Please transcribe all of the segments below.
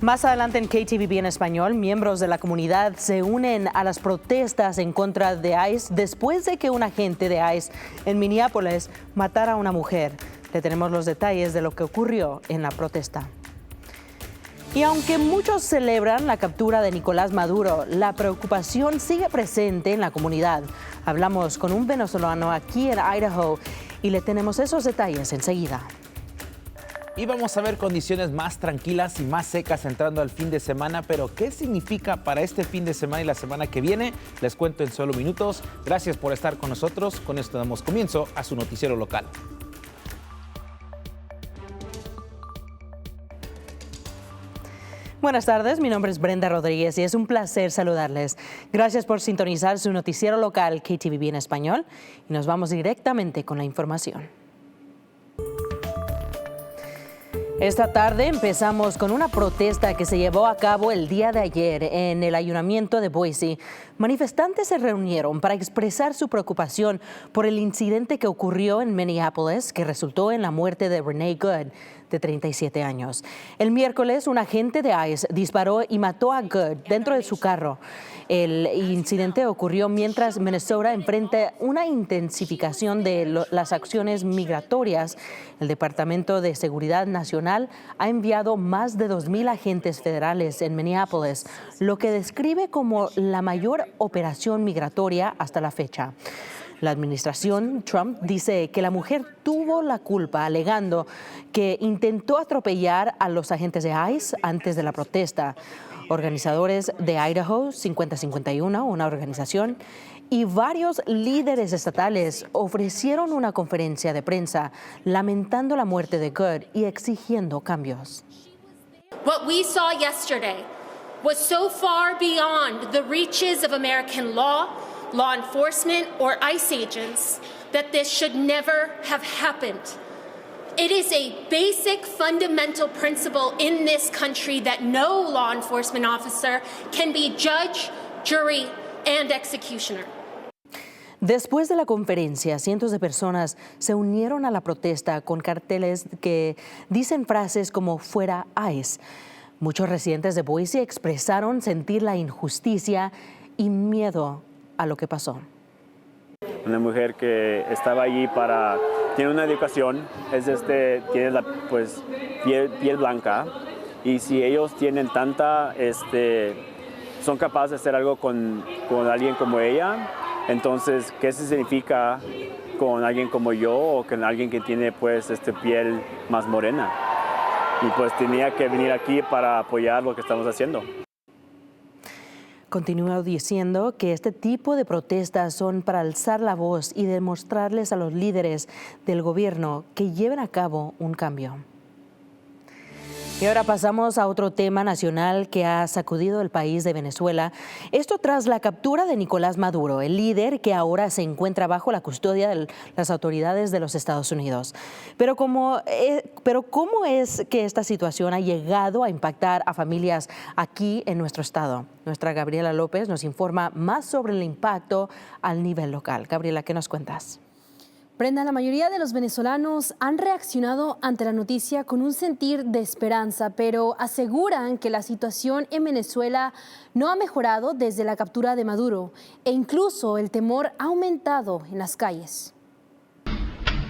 Más adelante en KTVB en español, miembros de la comunidad se unen a las protestas en contra de ICE después de que un agente de ICE en Minneapolis matara a una mujer. Le tenemos los detalles de lo que ocurrió en la protesta. Y aunque muchos celebran la captura de Nicolás Maduro, la preocupación sigue presente en la comunidad. Hablamos con un venezolano aquí en Idaho y le tenemos esos detalles enseguida. Y vamos a ver condiciones más tranquilas y más secas entrando al fin de semana, pero ¿qué significa para este fin de semana y la semana que viene? Les cuento en solo minutos. Gracias por estar con nosotros. Con esto damos comienzo a su noticiero local. Buenas tardes, mi nombre es Brenda Rodríguez y es un placer saludarles. Gracias por sintonizar su noticiero local KTVB en español y nos vamos directamente con la información. Esta tarde empezamos con una protesta que se llevó a cabo el día de ayer en el ayuntamiento de Boise. Manifestantes se reunieron para expresar su preocupación por el incidente que ocurrió en Minneapolis, que resultó en la muerte de Renee Good, de 37 años. El miércoles, un agente de ICE disparó y mató a Good dentro de su carro. El incidente ocurrió mientras Minnesota enfrenta una intensificación de las acciones migratorias. El Departamento de Seguridad Nacional ha enviado más de 2,000 agentes federales en Minneapolis, lo que describe como la mayor operación migratoria hasta la fecha. La administración Trump dice que la mujer tuvo la culpa, alegando que intentó atropellar a los agentes de ICE antes de la protesta. Organizadores de Idaho 5051, una organización, y varios líderes estatales ofrecieron una conferencia de prensa lamentando la muerte de Good y exigiendo cambios. What we saw yesterday was so far beyond the reaches of American law enforcement, or ICE agents, that this should never have happened. It is a basic fundamental principle in this country that no law enforcement officer can be judge, jury, and executioner. Después de la conferencia, cientos de personas se unieron a la protesta con carteles que dicen frases como "fuera ICE". Muchos residentes de Boise expresaron sentir la injusticia y miedo a lo que pasó. Una mujer que estaba allí tiene una educación, tiene la piel blanca, y si ellos tienen son capaces de hacer algo con alguien como ella, entonces, ¿qué significa con alguien como yo o con alguien que tiene piel más morena? Y tenía que venir aquí para apoyar lo que estamos haciendo. Continúa diciendo que este tipo de protestas son para alzar la voz y demostrarles a los líderes del gobierno que lleven a cabo un cambio. Y ahora pasamos a otro tema nacional que ha sacudido el país de Venezuela. Esto tras la captura de Nicolás Maduro, el líder que ahora se encuentra bajo la custodia de las autoridades de los Estados Unidos. Pero ¿cómo es que esta situación ha llegado a impactar a familias aquí en nuestro estado? Nuestra Gabriela López nos informa más sobre el impacto al nivel local. Gabriela, ¿qué nos cuentas? Brenda, la mayoría de los venezolanos han reaccionado ante la noticia con un sentir de esperanza, pero aseguran que la situación en Venezuela no ha mejorado desde la captura de Maduro e incluso el temor ha aumentado en las calles.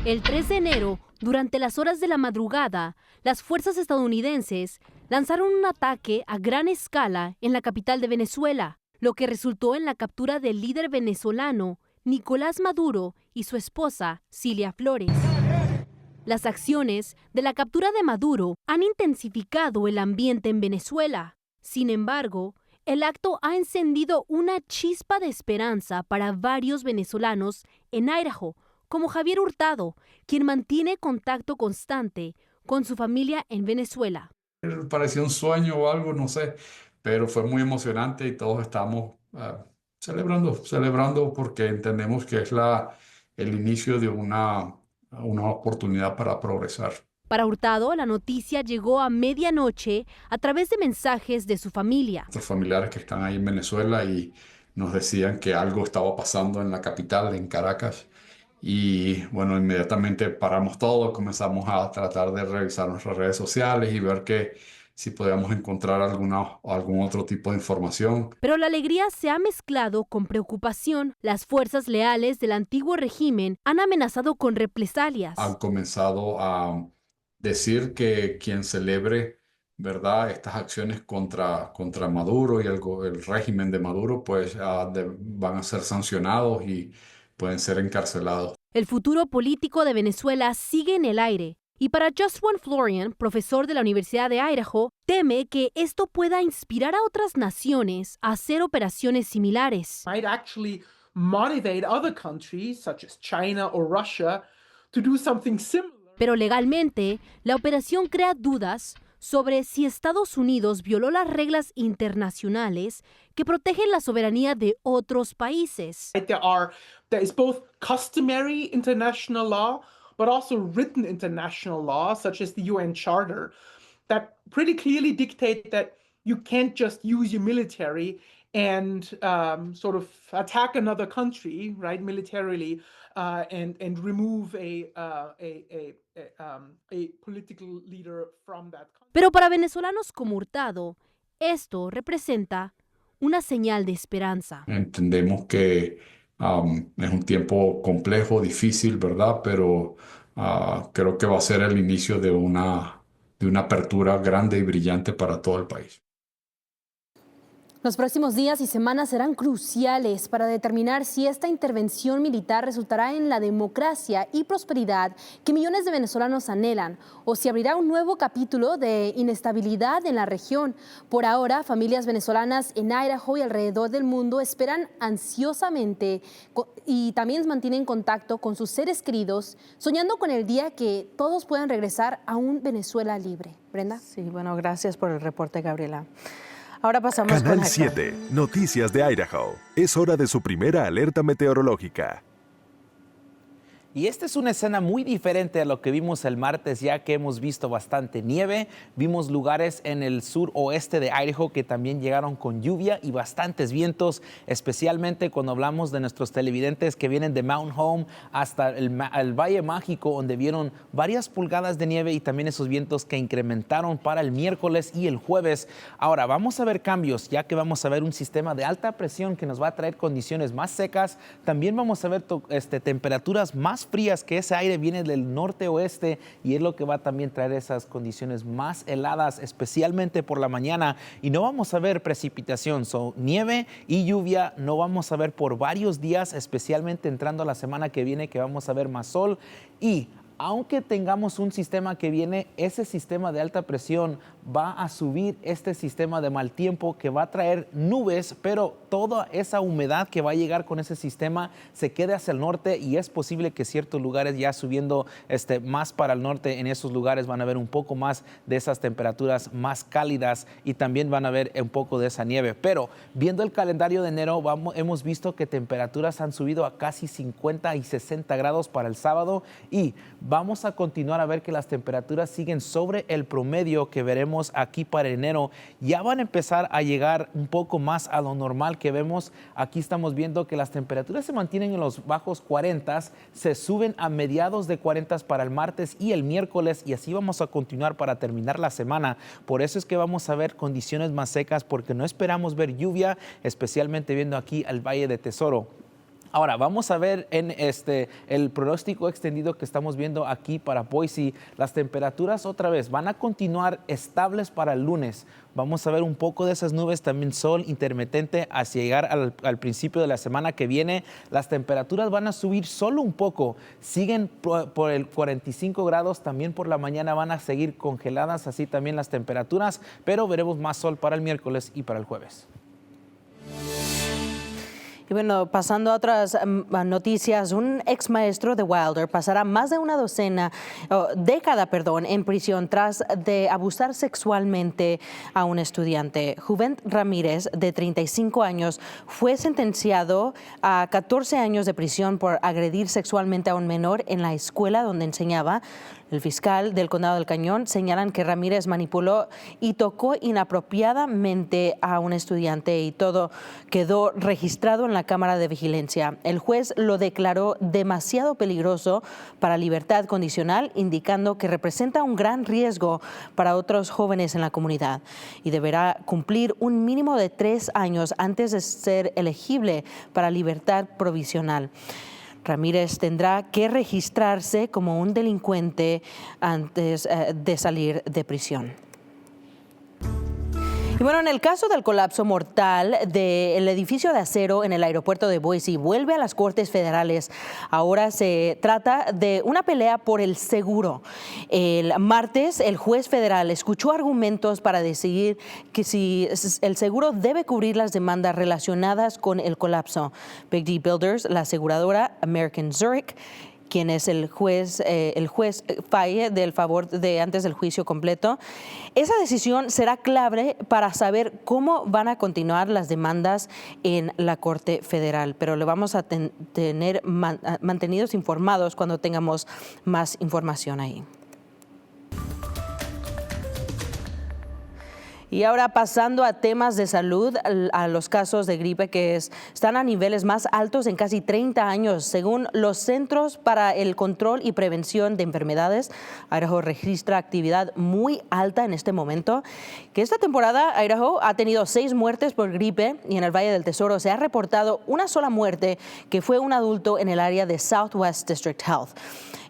El 3 de enero, durante las horas de la madrugada, las fuerzas estadounidenses lanzaron un ataque a gran escala en la capital de Venezuela, lo que resultó en la captura del líder venezolano Nicolás Maduro y su esposa, Cilia Flores. Las acciones de la captura de Maduro han intensificado el ambiente en Venezuela. Sin embargo, el acto ha encendido una chispa de esperanza para varios venezolanos en Idaho, como Javier Hurtado, quien mantiene contacto constante con su familia en Venezuela. Parecía un sueño o algo, no sé, pero fue muy emocionante y todos estamos celebrando porque entendemos que es el inicio de una oportunidad para progresar. Para Hurtado, la noticia llegó a medianoche a través de mensajes de su familia. Nuestros familiares que están ahí en Venezuela y nos decían que algo estaba pasando en la capital, en Caracas. Y bueno, inmediatamente paramos todo, comenzamos a tratar de revisar nuestras redes sociales y ver que si podíamos encontrar algún otro tipo de información. Pero la alegría se ha mezclado con preocupación. Las fuerzas leales del antiguo régimen han amenazado con represalias. Han comenzado a decir que quien celebre, ¿verdad?, estas acciones contra Maduro y el régimen de Maduro, pues van a ser sancionados y pueden ser encarcelados. El futuro político de Venezuela sigue en el aire. Y para Just One Florian, profesor de la Universidad de Idaho, teme que esto pueda inspirar a otras naciones a hacer operaciones similares. Might actually motivate other countries, such as China or Russia, to do something similar. Pero legalmente, la operación crea dudas sobre si Estados Unidos violó las reglas internacionales que protegen la soberanía de otros países. There is both customary international law, but also written international law, such as the UN Charter, that pretty clearly dictate that you can't just use your military and sort of attack another country, right, militarily, and remove a political leader from that country. Pero para venezolanos como Hurtado, esto representa una señal de esperanza. Entendemos que es un tiempo complejo, difícil, ¿verdad? Pero creo que va a ser el inicio de una apertura grande y brillante para todo el país. Los próximos días y semanas serán cruciales para determinar si esta intervención militar resultará en la democracia y prosperidad que millones de venezolanos anhelan o si abrirá un nuevo capítulo de inestabilidad en la región. Por ahora, familias venezolanas en Idaho y alrededor del mundo esperan ansiosamente y también mantienen contacto con sus seres queridos, soñando con el día que todos puedan regresar a un Venezuela libre. Brenda. Sí, bueno, gracias por el reporte, Gabriela. Ahora pasamos Canal con 7, Noticias de Idaho. Es hora de su primera alerta meteorológica. Y esta es una escena muy diferente a lo que vimos el martes, ya que hemos visto bastante nieve. Vimos lugares en el suroeste de Idaho que también llegaron con lluvia y bastantes vientos, especialmente cuando hablamos de nuestros televidentes que vienen de Mount Home hasta el Valle Mágico, donde vieron varias pulgadas de nieve y también esos vientos que incrementaron para el miércoles y el jueves. Ahora vamos a ver cambios, ya que vamos a ver un sistema de alta presión que nos va a traer condiciones más secas. También vamos a ver temperaturas más frías, que ese aire viene del norte-oeste y es lo que va a también traer esas condiciones más heladas, especialmente por la mañana. Y no vamos a ver precipitación, nieve y lluvia no vamos a ver por varios días, especialmente entrando a la semana que viene, que vamos a ver más sol. Y aunque tengamos un sistema que viene, ese sistema de alta presión va a subir este sistema de mal tiempo que va a traer nubes, pero toda esa humedad que va a llegar con ese sistema se quede hacia el norte y es posible que ciertos lugares ya subiendo más para el norte, en esos lugares van a ver un poco más de esas temperaturas más cálidas y también van a ver un poco de esa nieve. Pero viendo el calendario de enero, hemos visto que temperaturas han subido a casi 50 y 60 grados para el sábado y vamos a continuar a ver que las temperaturas siguen sobre el promedio que veremos aquí para enero. Ya van a empezar a llegar un poco más a lo normal que vemos. Aquí estamos viendo que las temperaturas se mantienen en los bajos 40, se suben a mediados de 40 para el martes y el miércoles y así vamos a continuar para terminar la semana. Por eso es que vamos a ver condiciones más secas porque no esperamos ver lluvia, especialmente viendo aquí al Valle de Tesoro. Ahora, vamos a ver en el pronóstico extendido que estamos viendo aquí para Boise. Las temperaturas otra vez van a continuar estables para el lunes. Vamos a ver un poco de esas nubes, también sol intermitente hacia llegar al principio de la semana que viene. Las temperaturas van a subir solo un poco. Siguen por el 45 grados, también por la mañana van a seguir congeladas, así también las temperaturas, pero veremos más sol para el miércoles y para el jueves. Y bueno, pasando a otras noticias, un ex maestro de Wilder pasará más de una década en prisión tras de abusar sexualmente a un estudiante. Juvent Ramírez, de 35 años, fue sentenciado a 14 años de prisión por agredir sexualmente a un menor en la escuela donde enseñaba. El fiscal del Condado del Cañón señalan que Ramírez manipuló y tocó inapropiadamente a un estudiante y todo quedó registrado en la cámara de vigilancia. El juez lo declaró demasiado peligroso para libertad condicional, indicando que representa un gran riesgo para otros jóvenes en la comunidad y deberá cumplir un mínimo de 3 años antes de ser elegible para libertad provisional. Ramírez tendrá que registrarse como un delincuente antes de salir de prisión. Y bueno, en el caso del colapso mortal del edificio de acero en el aeropuerto de Boise, vuelve a las Cortes Federales. Ahora se trata de una pelea por el seguro. El martes, el juez federal escuchó argumentos para decidir que si el seguro debe cubrir las demandas relacionadas con el colapso. Big D Builders, la aseguradora American Zurich, quien es el juez falle del favor de antes del juicio completo. Esa decisión será clave para saber cómo van a continuar las demandas en la Corte Federal, pero le vamos a tener mantenidos informados cuando tengamos más información ahí. Y ahora pasando a temas de salud, a los casos de gripe que están a niveles más altos en casi 30 años. Según los Centros para el Control y Prevención de Enfermedades, Idaho registra actividad muy alta en este momento. Que esta temporada Idaho ha tenido 6 muertes por gripe y en el Valle del Tesoro se ha reportado una sola muerte que fue un adulto en el área de Southwest District Health.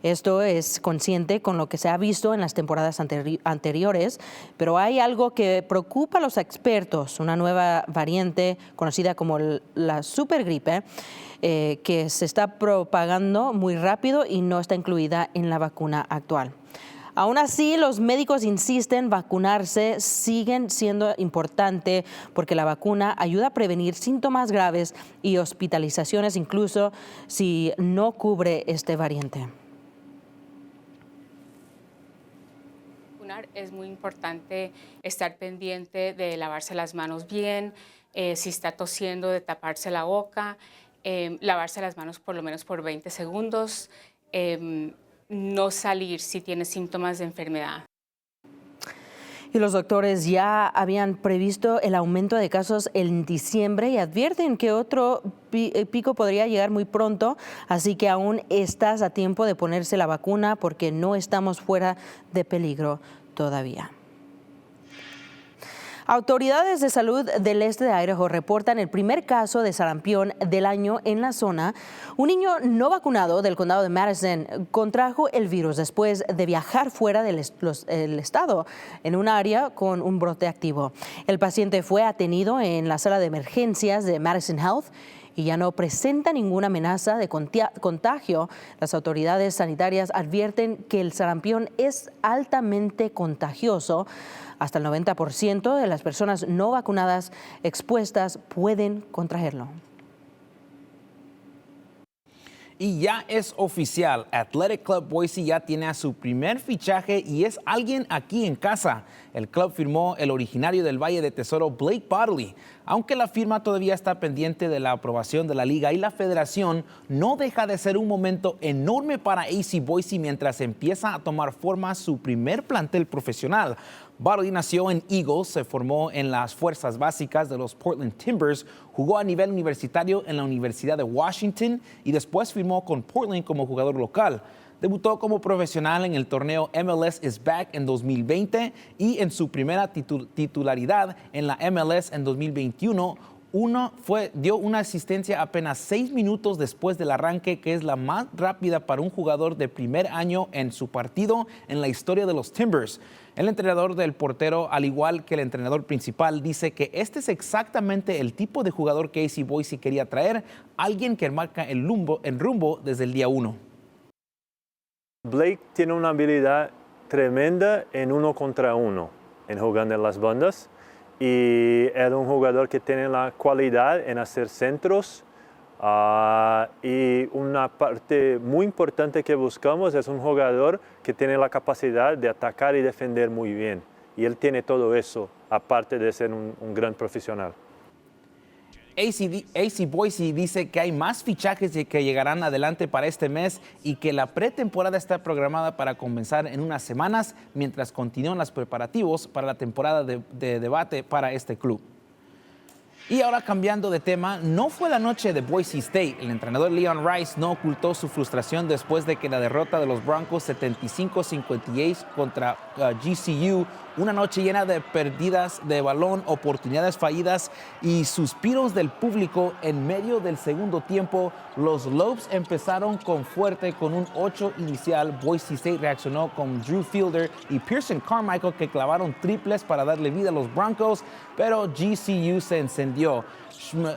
Esto es consciente con lo que se ha visto en las temporadas anteriores, pero hay algo que preocupa a los expertos, una nueva variante conocida como la supergripe, que se está propagando muy rápido y no está incluida en la vacuna actual. Aún así, los médicos insisten vacunarse siguen siendo importante porque la vacuna ayuda a prevenir síntomas graves y hospitalizaciones incluso si no cubre este variante. Es muy importante estar pendiente de lavarse las manos bien, si está tosiendo, de taparse la boca, lavarse las manos por lo menos por 20 segundos, no salir si tiene síntomas de enfermedad. Y los doctores ya habían previsto el aumento de casos en diciembre y advierten que otro pico podría llegar muy pronto, así que aún estás a tiempo de ponerse la vacuna porque no estamos fuera de peligro todavía. Autoridades de salud del este de Idaho reportan el primer caso de sarampión del año en la zona. Un niño no vacunado del condado de Madison contrajo el virus después de viajar fuera del estado en un área con un brote activo. El paciente fue atendido en la sala de emergencias de Madison Health y ya no presenta ninguna amenaza de contagio. Las autoridades sanitarias advierten que el sarampión es altamente contagioso. Hasta el 90% de las personas no vacunadas expuestas pueden contraerlo. Y ya es oficial, Athletic Club Boise ya tiene a su primer fichaje y es alguien aquí en casa. El club firmó el originario del Valle de Tesoro, Blake Bodley. Aunque la firma todavía está pendiente de la aprobación de la liga y la federación, no deja de ser un momento enorme para AC Boise mientras empieza a tomar forma su primer plantel profesional. Bodley nació en Eagles, se formó en las fuerzas básicas de los Portland Timbers, jugó a nivel universitario en la Universidad de Washington y después firmó con Portland como jugador local. Debutó como profesional en el torneo MLS is Back en 2020 y en su primera titularidad en la MLS en 2021. Dio una asistencia apenas 6 minutos después del arranque, que es la más rápida para un jugador de primer año en su partido en la historia de los Timbers. El entrenador del portero, al igual que el entrenador principal, dice que este es exactamente el tipo de jugador que AC Boise quería traer, alguien que marca el rumbo desde el día 1. Blake tiene una habilidad tremenda en 1 contra 1, en jugando en las bandas. Y es un jugador que tiene la cualidad en hacer centros y una parte muy importante que buscamos es un jugador que tiene la capacidad de atacar y defender muy bien. Y él tiene todo eso, aparte de ser un gran profesional. AC Boise dice que hay más fichajes que llegarán adelante para este mes y que la pretemporada está programada para comenzar en unas semanas mientras continúan los preparativos para la temporada de debate para este club. Y ahora cambiando de tema, no fue la noche de Boise State. El entrenador Leon Rice no ocultó su frustración después de que la derrota de los Broncos 75-56 contra GCU, una noche llena de pérdidas de balón, oportunidades fallidas y suspiros del público en medio del segundo tiempo. Los Lobes empezaron con fuerte con un 8 inicial. Boise State reaccionó con Drew Fielder y Pearson Carmichael que clavaron triples para darle vida a los Broncos, pero GCU se encendió.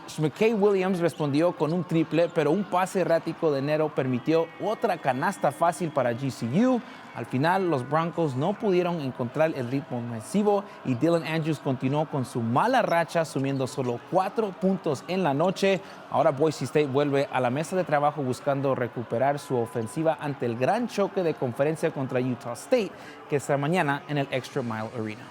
Shmekay Williams respondió con un triple, pero un pase errático de Nero permitió otra canasta fácil para GCU. Al final, los Broncos no pudieron encontrar el ritmo ofensivo y Dylan Andrews continuó con su mala racha, sumiendo solo 4 puntos en la noche. Ahora Boise State vuelve a la mesa de trabajo buscando recuperar su ofensiva ante el gran choque de conferencia contra Utah State, que será mañana en el Extra Mile Arena.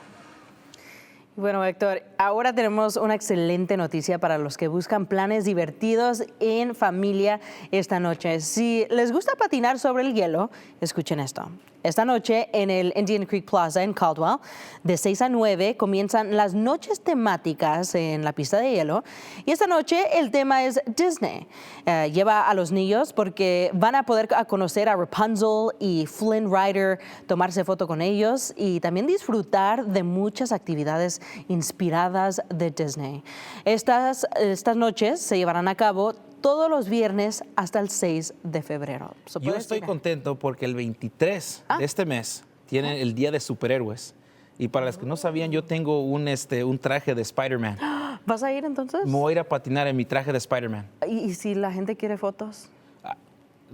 Bueno, Héctor, ahora tenemos una excelente noticia para los que buscan planes divertidos en familia esta noche. Si les gusta patinar sobre el hielo, escuchen esto. Esta noche en el Indian Creek Plaza en Caldwell, de 6 a 9, comienzan las noches temáticas en la pista de hielo. Y esta noche el tema es Disney. Lleva a los niños porque van a poder conocer a Rapunzel y Flynn Rider, tomarse foto con ellos y también disfrutar de muchas actividades inspiradas de Disney. Estas noches se llevarán a cabo todos los viernes hasta el 6 de febrero. Yo estoy contento porque el 23 de este mes tiene el Día de Superhéroes. Y para los que no sabían, yo tengo un traje de Spider-Man. ¿Vas a ir entonces? Me voy a ir a patinar en mi traje de Spider-Man. ¿Y si la gente quiere fotos?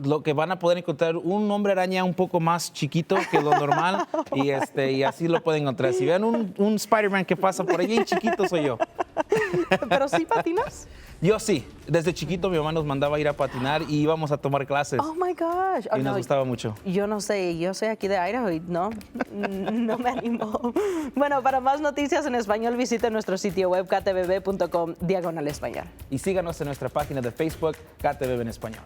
Lo que van a poder encontrar un hombre araña un poco más chiquito que lo normal y así lo pueden encontrar. Si ven un Spider-Man que pasa por allí, chiquito soy yo. ¿Pero sí patinas? Yo sí. Desde chiquito mi mamá nos mandaba a ir a patinar y íbamos a tomar clases. Oh my gosh. Y nos gustaba mucho. Yo no sé, yo soy aquí de Idaho y no me animo. Bueno, para más noticias en español visite nuestro sitio web ktvb.com/español. Y síganos en nuestra página de Facebook, KTVB en Español.